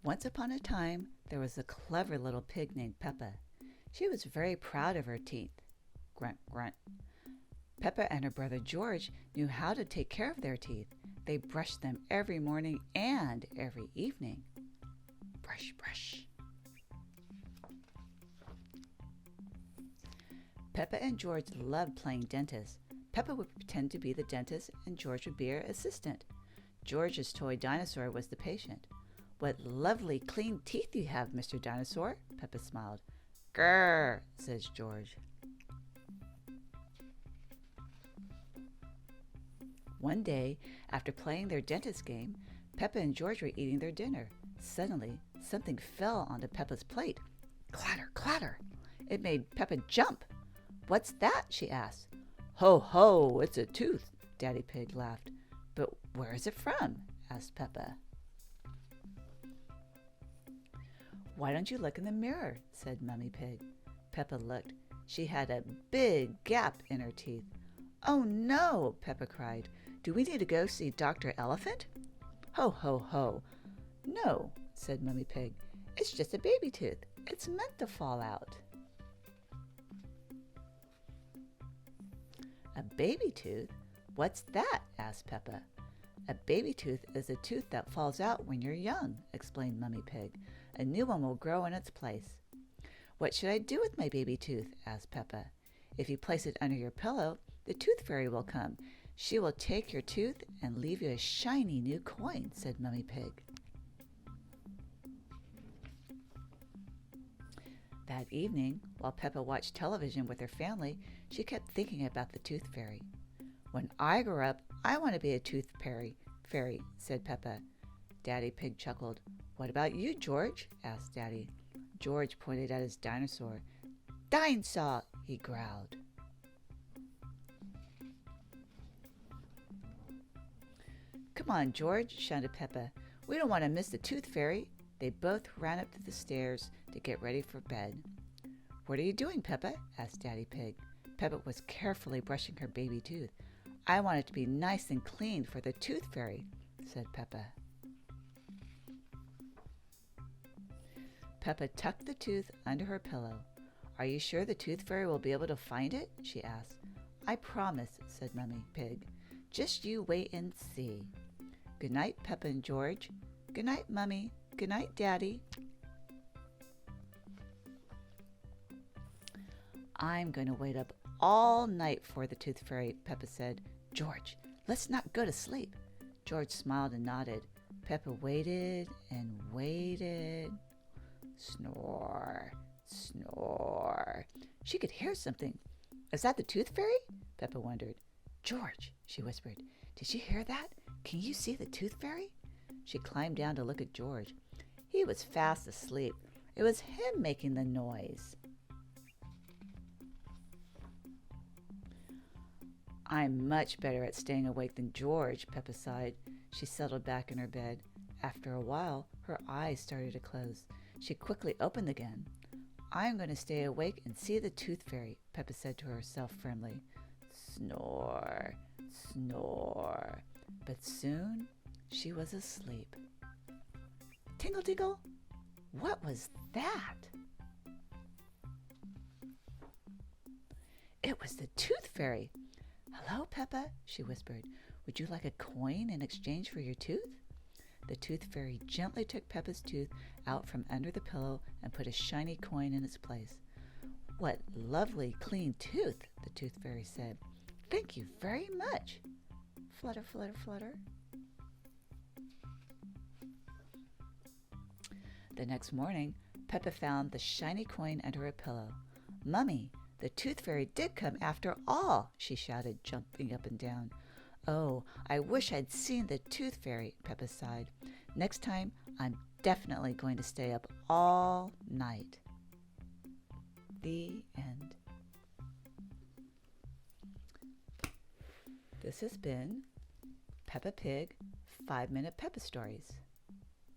Once upon a time, there was a clever little pig named Peppa. She was very proud of her teeth. Grunt, grunt. Peppa and her brother George knew how to take care of their teeth. They brushed them every morning and every evening. Brush, brush. Peppa and George loved playing dentist. Peppa would pretend to be the dentist and George would be her assistant. George's toy dinosaur was the patient. "What lovely clean teeth you have, Mr. Dinosaur," Peppa smiled. "Grrr," says George. One day, after playing their dentist game, Peppa and George were eating their dinner. Suddenly, something fell onto Peppa's plate. Clatter, clatter! It made Peppa jump. "What's that?" she asked. "Ho, ho, it's a tooth," Daddy Pig laughed. "But where is it from?" asked Peppa. "Why don't you look in the mirror?" said Mummy Pig. Peppa looked. She had a big gap in her teeth. "Oh no!" Peppa cried. "Do we need to go see Dr. Elephant?" "Ho, ho, ho! No," said Mummy Pig. "It's just a baby tooth. It's meant to fall out." "A baby tooth? What's that?" asked Peppa. "A baby tooth is a tooth that falls out when you're young," explained Mummy Pig. "A new one will grow in its place." "What should I do with my baby tooth?" asked Peppa. "If you place it under your pillow, the tooth fairy will come. She will take your tooth and leave you a shiny new coin," said Mummy Pig. That evening, while Peppa watched television with her family, she kept thinking about the tooth fairy. "When I grow up, I want to be a tooth fairy, said Peppa. Daddy Pig chuckled. "What about you, George?" asked Daddy. George pointed at his dinosaur. "Dinosaur!" he growled. "Come on, George," shouted Peppa. "We don't want to miss the tooth fairy." They both ran up to the stairs to get ready for bed. "What are you doing, Peppa?" asked Daddy Pig. Peppa was carefully brushing her baby tooth. "I want it to be nice and clean for the tooth fairy," said Peppa. Peppa tucked the tooth under her pillow. "Are you sure the tooth fairy will be able to find it?" she asked. "I promise," said Mummy Pig. "Just you wait and see." "Good night, Peppa and George." "Good night, Mummy." "Good night, Daddy." "I'm going to wait up all night for the tooth fairy," Peppa said. "George, let's not go to sleep." George smiled and nodded. Peppa waited and waited. Snore, snore. She could hear something. "Is that the tooth fairy?" Peppa wondered. "George," she whispered, "did you hear that? Can you see the tooth fairy?" She climbed down to look at George. He was fast asleep. It was him making the noise. "I'm much better at staying awake than George," Peppa sighed. She settled back in her bed. After a while, her eyes started to close. She quickly opened again. "I'm going to stay awake and see the tooth fairy," Peppa said to herself firmly. Snore, snore. But soon she was asleep. Tingle, tingle. What was that? It was the tooth fairy. "Hello, Peppa," she whispered. "Would you like a coin in exchange for your tooth?" The tooth fairy gently took Peppa's tooth out from under the pillow and put a shiny coin in its place. "What lovely clean tooth," the tooth fairy said. "Thank you very much." Flutter, flutter, flutter. The next morning, Peppa found the shiny coin under her pillow. "Mummy, the tooth fairy did come after all," she shouted, jumping up and down. "Oh, I wish I'd seen the tooth fairy," Peppa sighed. "Next time, I'm definitely going to stay up all night." The end. This has been Peppa Pig 5-Minute Peppa Stories.